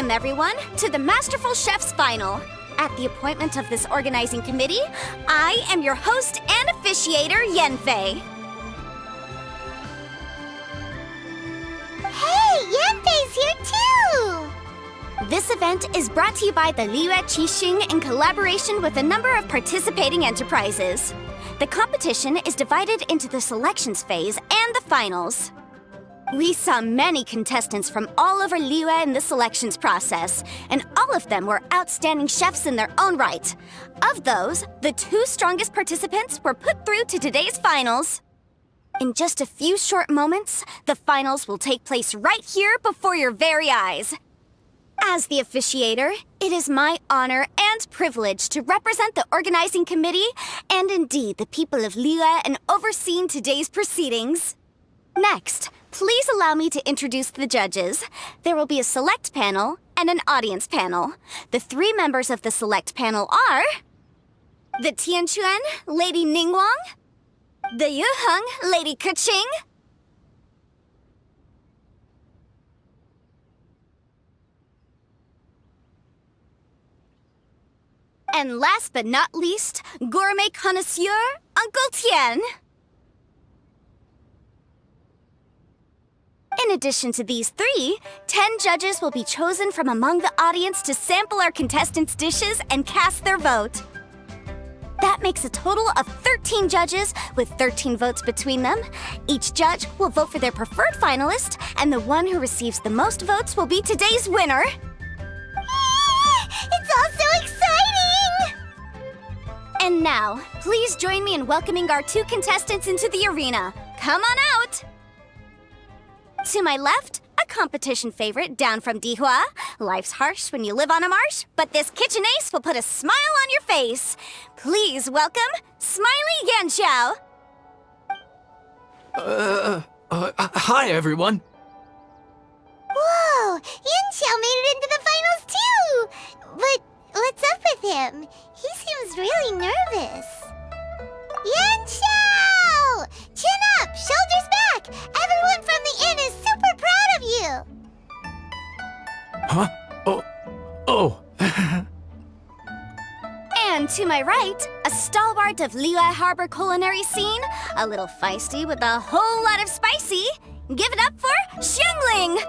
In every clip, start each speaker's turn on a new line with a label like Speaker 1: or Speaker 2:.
Speaker 1: Welcome, everyone, to the Masterful Chef's Final. At the appointment of this organizing committee, I am your host and officiator, Yanfei.
Speaker 2: Hey, Yanfei's here too!
Speaker 1: This event is brought to you by the Liyue Qixing in collaboration with a number of participating enterprises. The competition is divided into the selections phase and the finals. We saw many contestants from all over Liyue in the selections process, and all of them were outstanding chefs in their own right. Of those, the 2 strongest participants were put through to today's finals. In just a few short moments, the finals will take place right here before your very eyes. As the officiator, it is my honor and privilege to represent the organizing committee and indeed the people of Liyue in overseeing today's proceedings. Next, please allow me to introduce the judges. There will be a select panel and an audience panel. The 3 members of the select panel are the Tianquan, Lady Ningguang, the Yuheng, Lady Keqing, and last but not least, gourmet connoisseur, Uncle Tian. In addition to these 3, 10 judges will be chosen from among the audience to sample our contestants' dishes and cast their vote. That makes a total of 13 judges with 13 votes between them. Each judge will vote for their preferred finalist, and the one who receives the most votes will be today's winner.
Speaker 2: It's all so exciting!
Speaker 1: And now, please join me in welcoming our 2 contestants into the arena. Come on out! To my left, a competition favorite down from Dihua. Life's harsh when you live on a marsh, but this kitchen ace will put a smile on your face. Please welcome Smiley Yanxiao.
Speaker 3: Hi, everyone.
Speaker 2: Whoa! Yanxiao made it into the finals too! But what's up with him? He seems really nervous. Yanxiao! Chin up! Shoulders back! Everyone from the inn is super proud of you!
Speaker 3: Huh? Oh.
Speaker 1: And to my right, a stalwart of Liyue Harbor culinary scene, a little feisty with a whole lot of spicy. Give it up for Xiangling!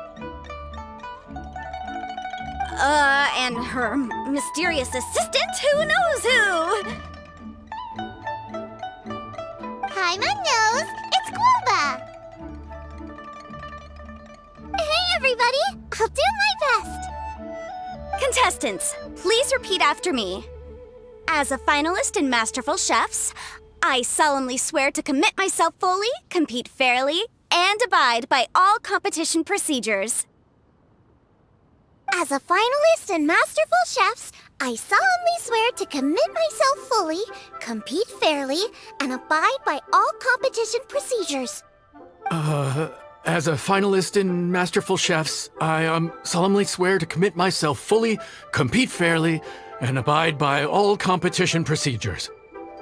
Speaker 1: And her mysterious assistant, who knows who?
Speaker 2: Hi, my nose! It's Guoba! Hey, everybody! I'll do my best!
Speaker 1: Contestants, please repeat after me. As a finalist in Masterful Chefs, I solemnly swear to commit myself fully, compete fairly, and abide by all competition procedures.
Speaker 2: As a finalist in Masterful Chefs, I solemnly swear to commit myself fully, compete fairly, and abide by all competition procedures.
Speaker 3: As a finalist in Masterful Chefs, I solemnly swear to commit myself fully, compete fairly, and abide by all competition procedures.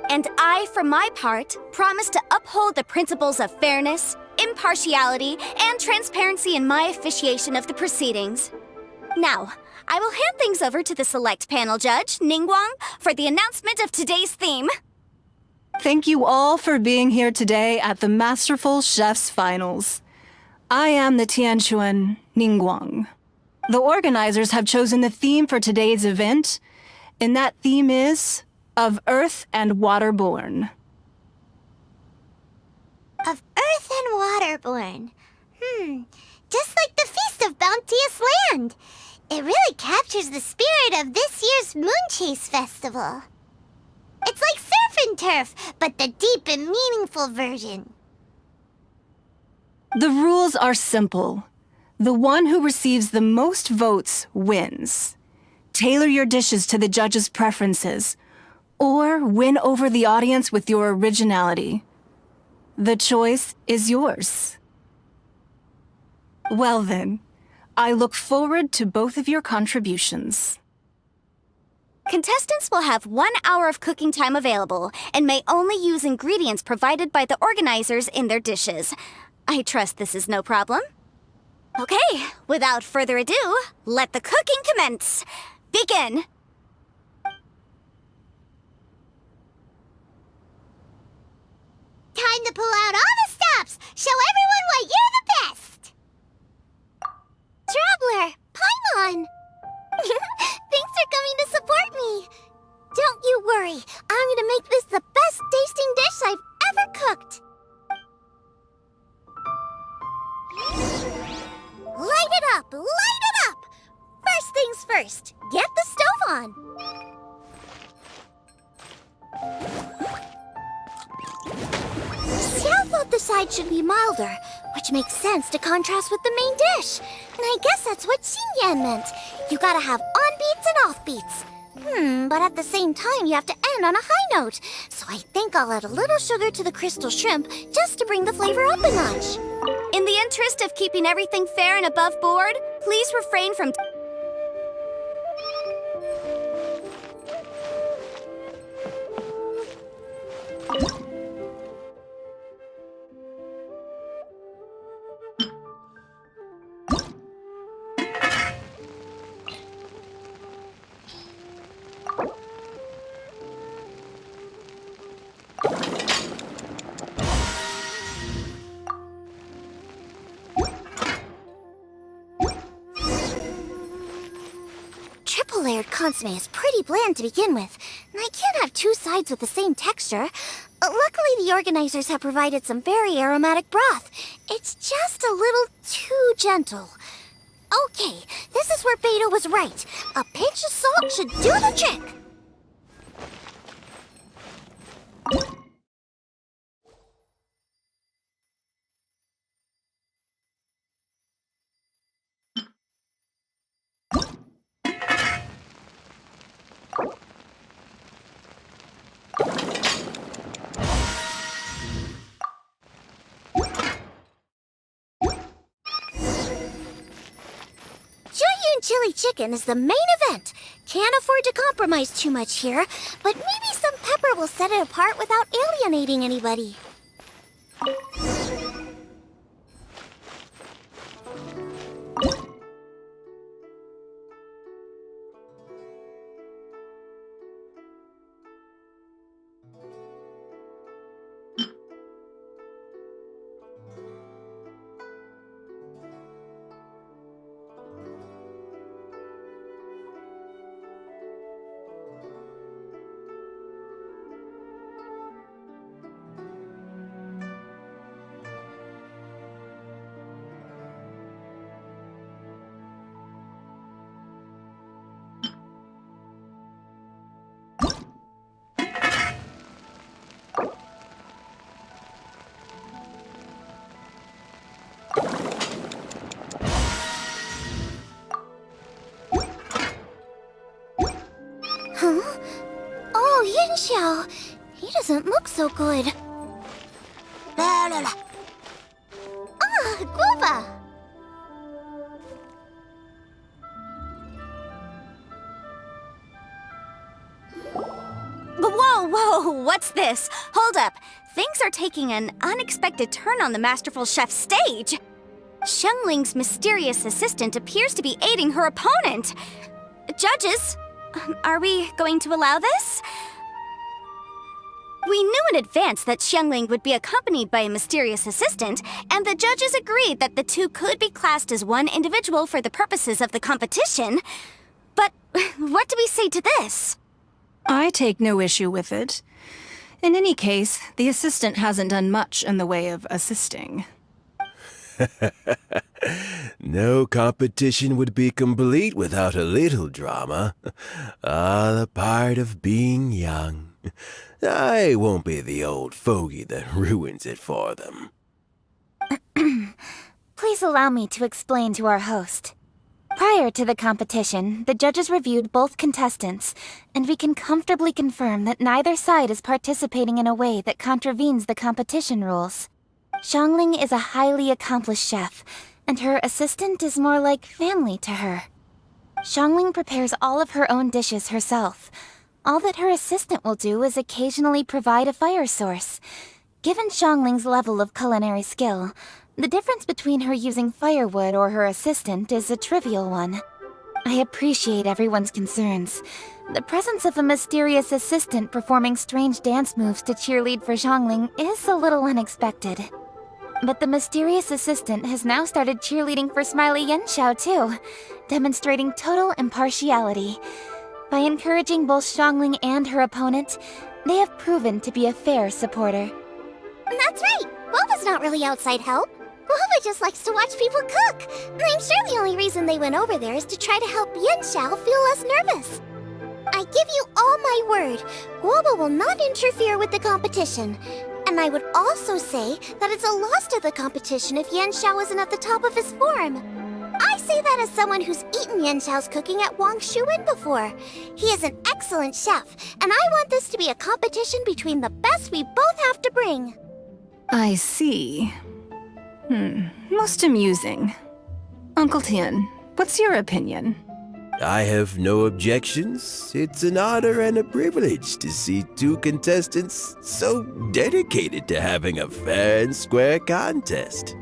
Speaker 1: And I, for my part, promise to uphold the principles of fairness, impartiality, and transparency in my officiation of the proceedings. Now, I will hand things over to the select panel judge, Ningguang, for the announcement of today's theme.
Speaker 4: Thank you all for being here today at the Masterful Chef's Finals. I am the Tianquan, Ningguang. The organizers have chosen the theme for today's event, and that theme is Of Earth and Waterborn.
Speaker 2: Of Earth and Waterborn. Just like the Feast of Bounteous Land. It really captures the spirit of this year's Moonchase Festival. It's like surf and turf, but the deep and meaningful version.
Speaker 4: The rules are simple. The one who receives the most votes wins. Tailor your dishes to the judges' preferences, or win over the audience with your originality. The choice is yours. Well then, I look forward to both of your contributions.
Speaker 1: Contestants will have 1 hour of cooking time available and may only use ingredients provided by the organizers in their dishes. I trust this is no problem. Okay, without further ado, let the cooking commence. Begin.
Speaker 2: Time to pull out all the stops! Show everyone why you're the best! Traveler, Paimon! Thanks for coming to support me! Don't you worry, I'm gonna make this the best tasting dish I've ever cooked! Light it up! Light it up! First things first, get the stove on! Xiao thought the side should be milder, which makes sense to contrast with the main dish. And I guess that's what Xingyan meant. You gotta have on-beats and off-beats. But at the same time, you have to end on a high note. So I think I'll add a little sugar to the crystal shrimp just to bring the flavor up a notch.
Speaker 1: In the interest of keeping everything fair and above board, please refrain from...
Speaker 2: Triple-layered consomme is pretty bland to begin with, and I can't have two sides with the same texture. Luckily, the organizers have provided some very aromatic broth. It's just a little too gentle. Okay, this is where Beidou was right. A pinch of salt should do the trick. Jueyun chili chicken is the main event. Can't afford to compromise too much here, but maybe some pepper will set it apart without alienating anybody. Huh? Oh, Yin Xiao. He doesn't look so good. Ah, Guoba!
Speaker 1: Whoa, what's this? Hold up. Things are taking an unexpected turn on the Masterful Chef's stage. Xiangling's mysterious assistant appears to be aiding her opponent. Judges, are we going to allow this? We knew in advance that Xiangling would be accompanied by a mysterious assistant, and the judges agreed that the two could be classed as one individual for the purposes of the competition. But what do we say to this?
Speaker 4: I take no issue with it. In any case, the assistant hasn't done much in the way of assisting.
Speaker 5: No competition would be complete without a little drama. All a part of being young. I won't be the old fogey that ruins it for them.
Speaker 2: Please allow me to explain to our host. Prior to the competition, the judges reviewed both contestants, and we can comfortably confirm that neither side is participating in a way that contravenes the competition rules. Xiangling is a highly accomplished chef, and her assistant is more like family to her. Xiangling prepares all of her own dishes herself. All that her assistant will do is occasionally provide a fire source. Given Xiangling's level of culinary skill,
Speaker 6: The difference between her using firewood or her assistant is a trivial one. I appreciate everyone's concerns. The presence of a mysterious assistant performing strange dance moves to cheerlead for Xiangling is a little unexpected. But the mysterious assistant has now started cheerleading for Smiley Yanxiao too, demonstrating total impartiality. By encouraging both Xiangling and her opponent, they have proven to be a fair supporter.
Speaker 2: That's right! Guoba's not really outside help. Guoba just likes to watch people cook. I'm sure the only reason they went over there is to try to help Yanxiao feel less nervous. I give you all my word, Guoba will not interfere with the competition. And I would also say that it's a loss to the competition if Yanxiao isn't at the top of his form. I say that as someone who's eaten Yanxiao's cooking at Wang Shuwen before. He is an excellent chef, and I want this to be a competition between the best we both have to bring.
Speaker 4: I see. Most amusing. Uncle Tian, what's your opinion?
Speaker 5: I have no objections. It's an honor and a privilege to see two contestants so dedicated to having a fair and square contest.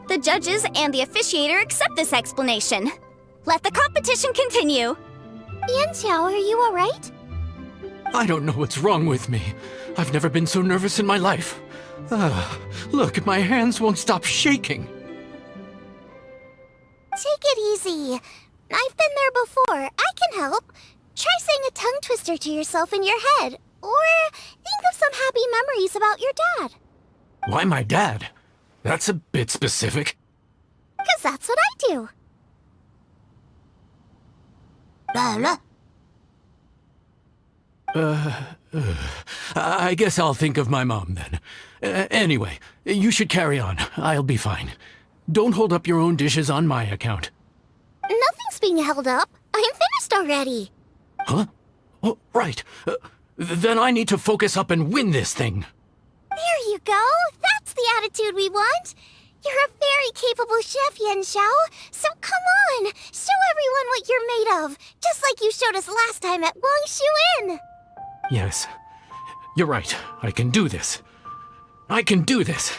Speaker 1: The judges and the officiator accept this explanation. Let the competition continue.
Speaker 2: Yanxiao, are you alright?
Speaker 3: I don't know what's wrong with me. I've never been so nervous in my life. Look, my hands won't stop shaking.
Speaker 2: Take it easy. I've been there before. I can help. Try saying a tongue twister to yourself in your head. Or think of some happy memories about your dad.
Speaker 3: Why my dad? That's a bit specific.
Speaker 2: 'Cause that's what I do.
Speaker 3: I guess I'll think of my mom then. Anyway, you should carry on. I'll be fine. Don't hold up your own dishes on my account.
Speaker 2: Nothing's being held up. I'm finished already.
Speaker 3: Huh? Oh, right. Then I need to focus up and win this thing.
Speaker 2: There you go. That's the attitude we want. You're a very capable chef, Yanxiao. So come on, show everyone what you're made of, just like you showed us last time at Wang Shuwen.
Speaker 3: Yes, you're right. I can do this. I can do this.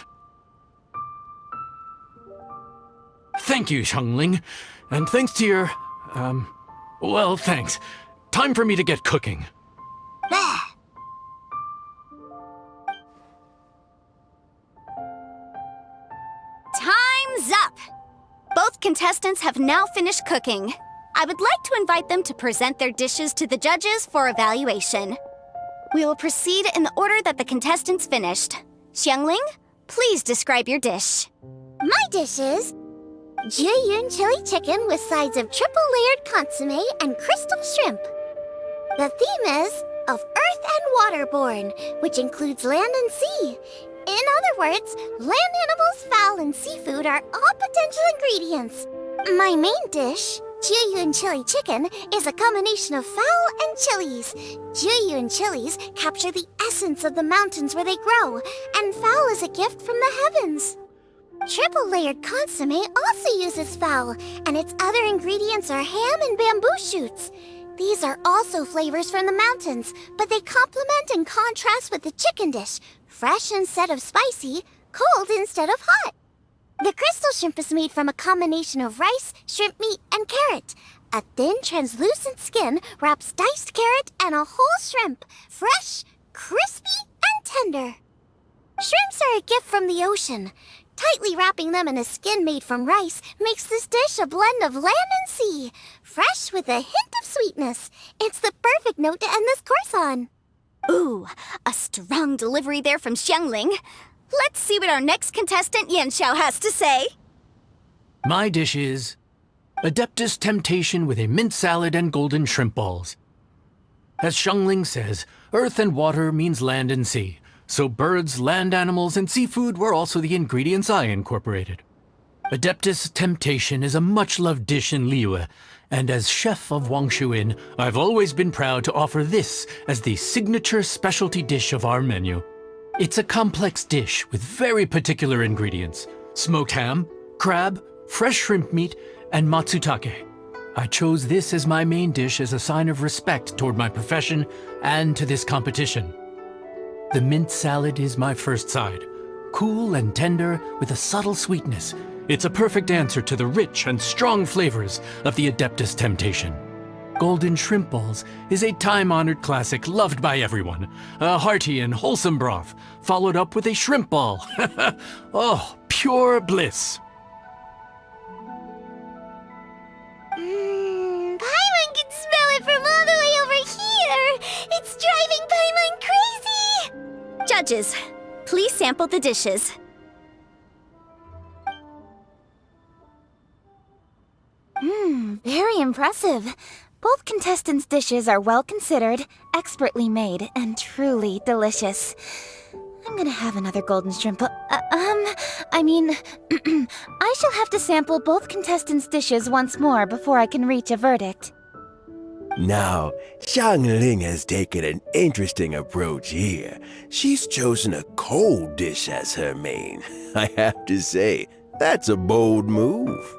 Speaker 3: Thank you, Xiangling. And thanks to your, well, thanks. Time for me to get cooking.
Speaker 1: Time's up! Both contestants have now finished cooking. I would like to invite them to present their dishes to the judges for evaluation. We will proceed in the order that the contestants finished. Xiangling, please describe your dish.
Speaker 2: My dish is Jiyun chili chicken with sides of triple-layered consomme and crystal shrimp. The theme is of earth and waterborne, which includes land and sea. In other words, land animals, fowl, and seafood are all potential ingredients. My main dish, Jiyun chili chicken, is a combination of fowl and chilies. Jiyun chilies capture the essence of the mountains where they grow, and fowl is a gift from the heavens. Triple-layered consomme also uses fowl, and its other ingredients are ham and bamboo shoots. These are also flavors from the mountains, but they complement and contrast with the chicken dish, fresh instead of spicy, cold instead of hot. The crystal shrimp is made from a combination of rice, shrimp meat, and carrot. A thin, translucent skin wraps diced carrot and a whole shrimp, fresh, crispy, and tender. Shrimps are a gift from the ocean. Tightly wrapping them in a skin made from rice makes this dish a blend of land and sea, fresh with a hint of sweetness. It's the perfect note to end this course on.
Speaker 1: Ooh, a strong delivery there from Xiangling. Let's see what our next contestant Yanxiao has to say.
Speaker 3: My dish is Adeptus Temptation with a mint salad and golden shrimp balls. As Xiangling says, earth and water means land and sea. So birds, land animals, and seafood were also the ingredients I incorporated. Adeptus Temptation is a much-loved dish in Liyue, and as chef of Wang Shuwen, I've always been proud to offer this as the signature specialty dish of our menu. It's a complex dish with very particular ingredients: smoked ham, crab, fresh shrimp meat, and matsutake. I chose this as my main dish as a sign of respect toward my profession and to this competition. The mint salad is my first side. cool and tender with a subtle sweetness. It's a perfect answer to the rich and strong flavors of the Adeptus Temptation. Golden Shrimp Balls is a time-honored classic loved by everyone. A hearty and wholesome broth, followed up with a shrimp ball. Oh, pure bliss.
Speaker 2: Paimon can smell it from all the way over here! It's driving Paimon crazy!
Speaker 1: Judges, please sample the dishes.
Speaker 6: Very impressive. Both contestants' dishes are well considered, expertly made, and truly delicious. I'm gonna have another golden shrimp. I shall have to sample both contestants' dishes once more before I can reach a verdict.
Speaker 5: Now, Xiangling has taken an interesting approach here. She's chosen a cold dish as her main. I have to say, that's a bold move.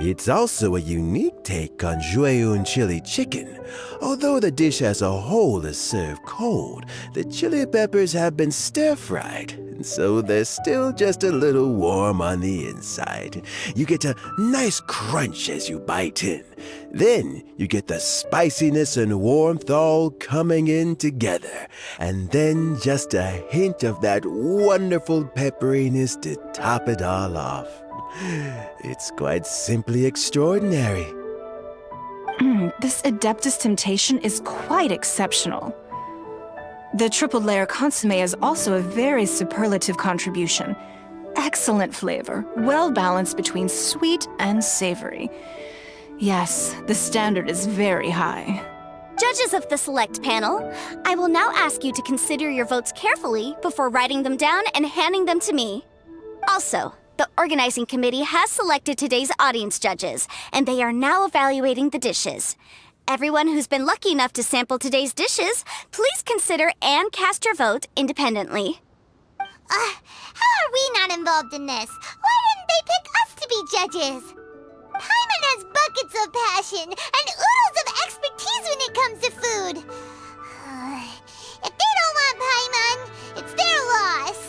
Speaker 5: It's also a unique take on Jueyun chili chicken. Although the dish as a whole is served cold, the chili peppers have been stir-fried, and so they're still just a little warm on the inside. You get a nice crunch as you bite in. Then you get the spiciness and warmth all coming in together, and then just a hint of that wonderful pepperiness to top it all off. It's quite simply extraordinary.
Speaker 4: This Adeptus Temptation is quite exceptional. The triple layer consomme is also a very superlative contribution. Excellent flavor, well balanced between sweet and savory. Yes, the standard is very high.
Speaker 1: Judges of the select panel, I will now ask you to consider your votes carefully before writing them down and handing them to me. Also, the organizing committee has selected today's audience judges, and they are now evaluating the dishes. Everyone who's been lucky enough to sample today's dishes, please consider and cast your vote independently.
Speaker 2: How are we not involved in this? Why didn't they pick us to be judges? Paimon has buckets of passion and oodles of expertise when it comes to food. If they don't want Paimon, it's their loss.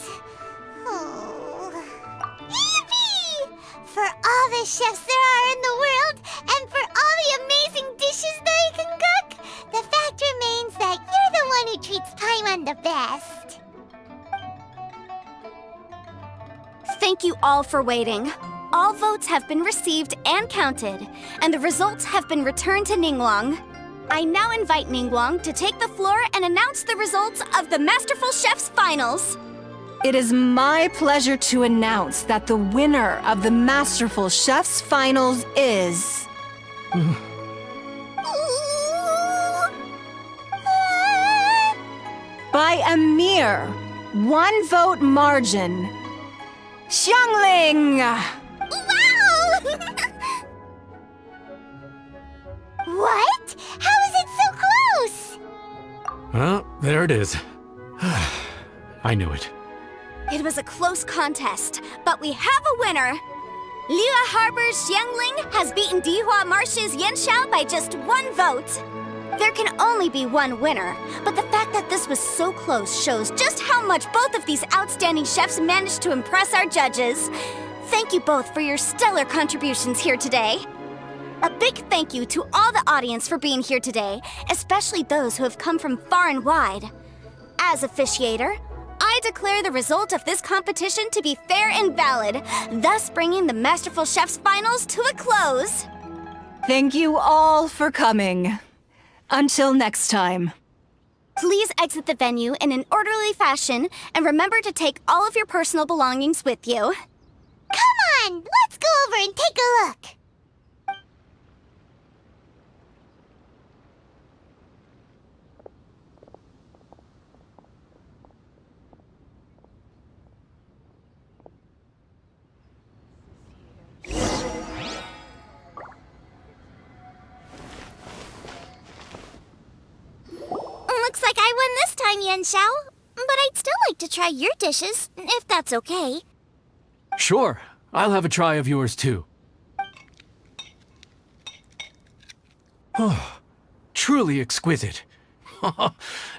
Speaker 2: Oh. Yippee! For all the chefs there are in the world, and for all the amazing dishes they can cook, the fact remains that you're the one who treats Paimon the best.
Speaker 1: Thank you all for waiting. All votes have been received and counted, and the results have been returned to Ningguang. I now invite Ningguang to take the floor and announce the results of the Masterful Chef's Finals.
Speaker 4: It is my pleasure to announce that the winner of the Masterful Chef's Finals is... by a mere 1 vote margin, Xiangling!
Speaker 2: Wow! What? How is it so close?
Speaker 3: Well, there it is. I knew it.
Speaker 1: It was a close contest, but we have a winner. Liyue Harbor's Xiangling has beaten Dihua Marsh's Yanxiao by just 1 vote. There can only be one winner, but the fact that this was so close shows just how much both of these outstanding chefs managed to impress our judges. Thank you both for your stellar contributions here today. A big thank you to all the audience for being here today, especially those who have come from far and wide. As officiator, I declare the result of this competition to be fair and valid, thus bringing the Masterful Chef's Finals to a close.
Speaker 4: Thank you all for coming. Until next time.
Speaker 1: Please exit the venue in an orderly fashion, and remember to take all of your personal belongings with you.
Speaker 2: Come on, let's go over and take a look.
Speaker 1: Looks like I won this time, Yanxiao. But I'd still like to try your dishes, if that's okay.
Speaker 3: Sure, I'll have a try of yours too. Oh, truly exquisite.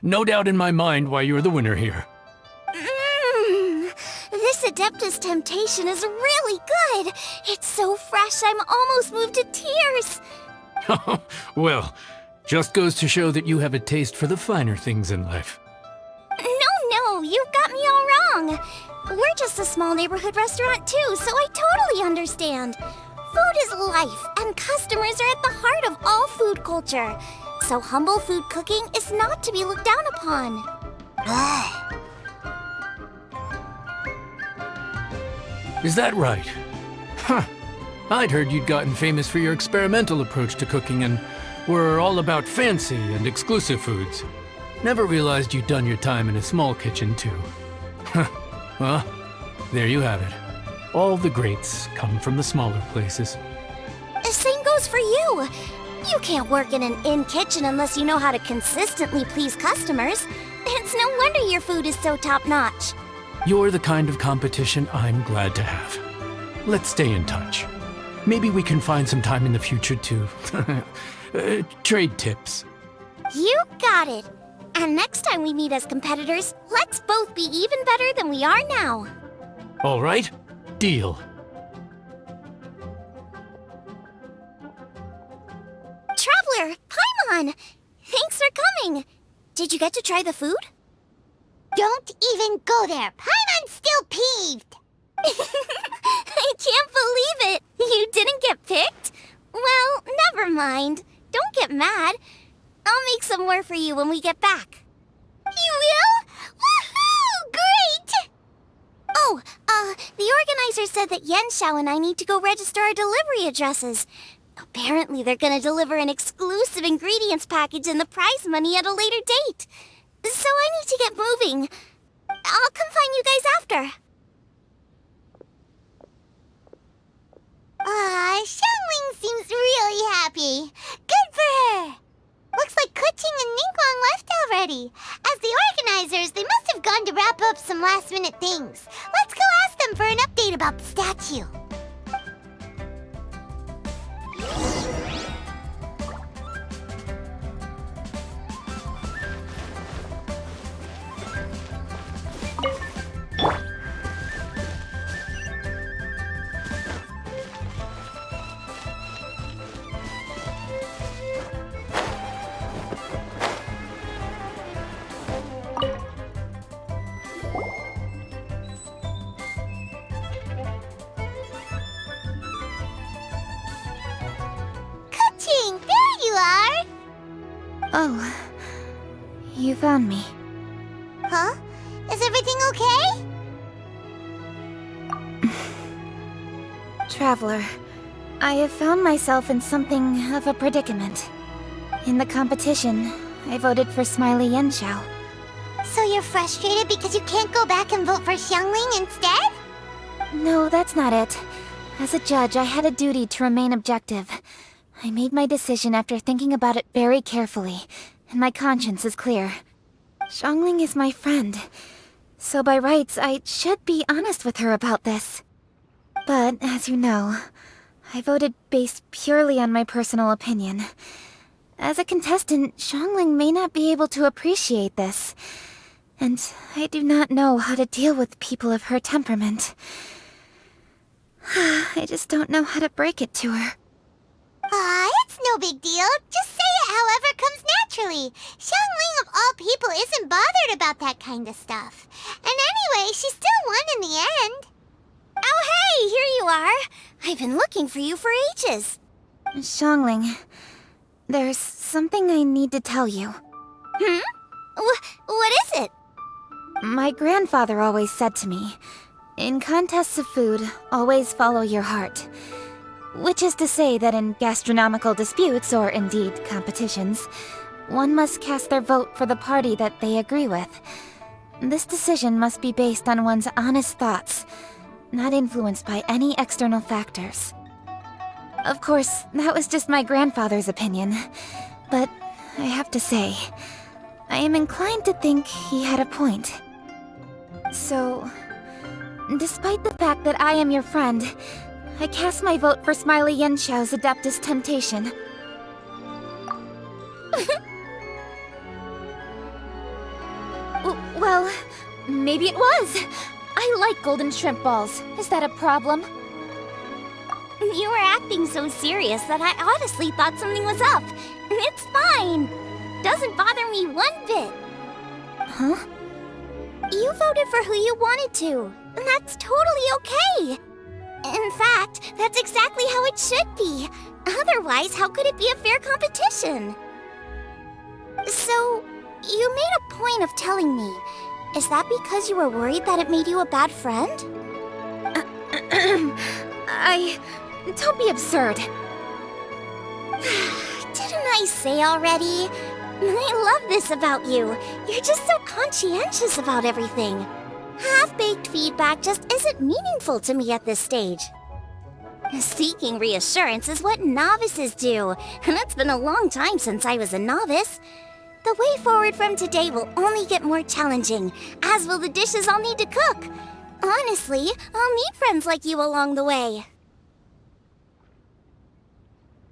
Speaker 3: No doubt in my mind why you're the winner here.
Speaker 1: Adeptus Temptation is really good. It's so fresh, I'm almost moved to tears.
Speaker 3: Well, just goes to show that you have a taste for the finer things in life.
Speaker 1: No, you've got me all wrong. We're just a small neighborhood restaurant too, so I totally understand. Food is life, and customers are at the heart of all food culture. So humble food cooking is not to be looked down upon.
Speaker 3: Is that right? Huh. I'd heard you'd gotten famous for your experimental approach to cooking and were all about fancy and exclusive foods. Never realized you'd done your time in a small kitchen, too. Well, there you have it. All the greats come from the smaller places.
Speaker 1: The same goes for you. You can't work in an inn kitchen unless you know how to consistently please customers. It's no wonder your food is so top-notch.
Speaker 3: You're the kind of competition I'm glad to have. Let's stay in touch. Maybe we can find some time in the future to trade tips.
Speaker 1: You got it. And next time we meet as competitors, let's both be even better than we are now.
Speaker 3: All right? Deal.
Speaker 1: Traveler, Paimon! Thanks for coming. Did you get to try the food?
Speaker 2: Don't even go there. Paimon's still peeved.
Speaker 1: I can't believe it. You didn't get picked? Well, never mind. Don't get mad. I'll make some more for you when we get back.
Speaker 2: You will? Woohoo! Great!
Speaker 1: Oh, the organizer said that Yenshao and I need to go register our delivery addresses. Apparently they're gonna deliver an exclusive ingredients package and the prize money at a later date. So I need to get moving. I'll come find you guys after.
Speaker 2: Xiangling seems really happy. Good for her. Looks like Keqing and Ningguang left already. As the organizers, they must have gone to wrap up some last-minute things. Let's go ask them for an update about the statue. Keqing, there you are!
Speaker 6: Oh, you found me.
Speaker 2: Huh? Is everything okay?
Speaker 6: Traveler, I have found myself in something of a predicament. In the competition, I voted for Smiley Yenshao.
Speaker 2: So you're frustrated because you can't go back and vote for Xiangling instead?
Speaker 6: No, that's not it. As a judge, I had a duty to remain objective. I made my decision after thinking about it very carefully, and my conscience is clear. Xiangling is my friend, so by rights, I should be honest with her about this. But, as you know, I voted based purely on my personal opinion. As a contestant, Xiangling may not be able to appreciate this, and I do not know how to deal with people of her temperament. I just don't know how to break it to her.
Speaker 2: It's no big deal. Just say it however comes naturally. Xiangling of all people isn't bothered about that kind of stuff. And anyway, she still won in the end.
Speaker 1: Oh hey, here you are. I've been looking for you for ages.
Speaker 6: Xiangling, there's something I need to tell you.
Speaker 1: What is it?
Speaker 6: My grandfather always said to me, in contests of food, always follow your heart. Which is to say that in gastronomical disputes, or indeed competitions, one must cast their vote for the party that they agree with. This decision must be based on one's honest thoughts, not influenced by any external factors. Of course, that was just my grandfather's opinion, but I have to say, I am inclined to think he had a point. So, despite the fact that I am your friend, I cast my vote for Smiley Yenshao's Adeptus Temptation. Well, maybe it was. I like golden shrimp balls. Is that a problem?
Speaker 1: You were acting so serious that I honestly thought something was up. It's fine. Doesn't bother me one bit.
Speaker 6: Huh?
Speaker 1: You voted for who you wanted to, and that's totally okay. In fact, that's exactly how it should be. Otherwise, how could it be a fair competition? So, you made a point of telling me. Is that because you were worried that it made you a bad friend?
Speaker 6: Don't be absurd.
Speaker 1: Didn't I say already? I love this about you. You're just so conscientious about everything. Half-baked feedback just isn't meaningful to me at this stage. Seeking reassurance is what novices do, and it's been a long time since I was a novice. The way forward from today will only get more challenging, as will the dishes I'll need to cook. Honestly, I'll meet friends like you along the way.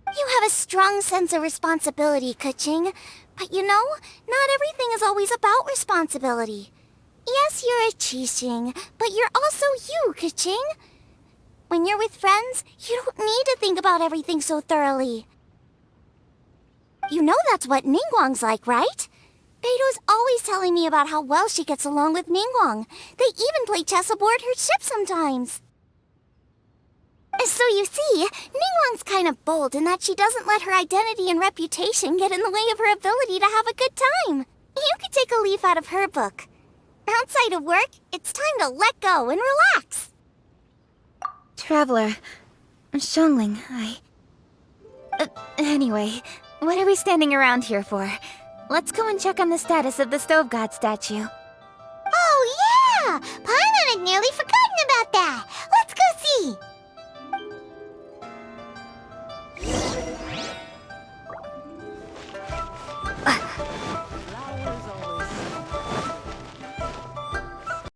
Speaker 1: You have a strong sense of responsibility, Keqing. But you know, not everything is always about responsibility. Yes, you're a Qixing, but you're also you, Keqing. When you're with friends, you don't need to think about everything so thoroughly. You know that's what Ningguang's like, right? Beido's always telling me about how well she gets along with Ningguang. They even play chess aboard her ship sometimes. So you see, Ningguang's kind of bold in that she doesn't let her identity and reputation get in the way of her ability to have a good time. You could take a leaf out of her book. Outside of work, it's time to let go and relax.
Speaker 6: Traveler, Xiangling, anyway, what are we standing around here for? Let's go and check on the status of the Stove God statue.
Speaker 2: Oh, yeah! Paimon had nearly forgotten about that. Let's go see.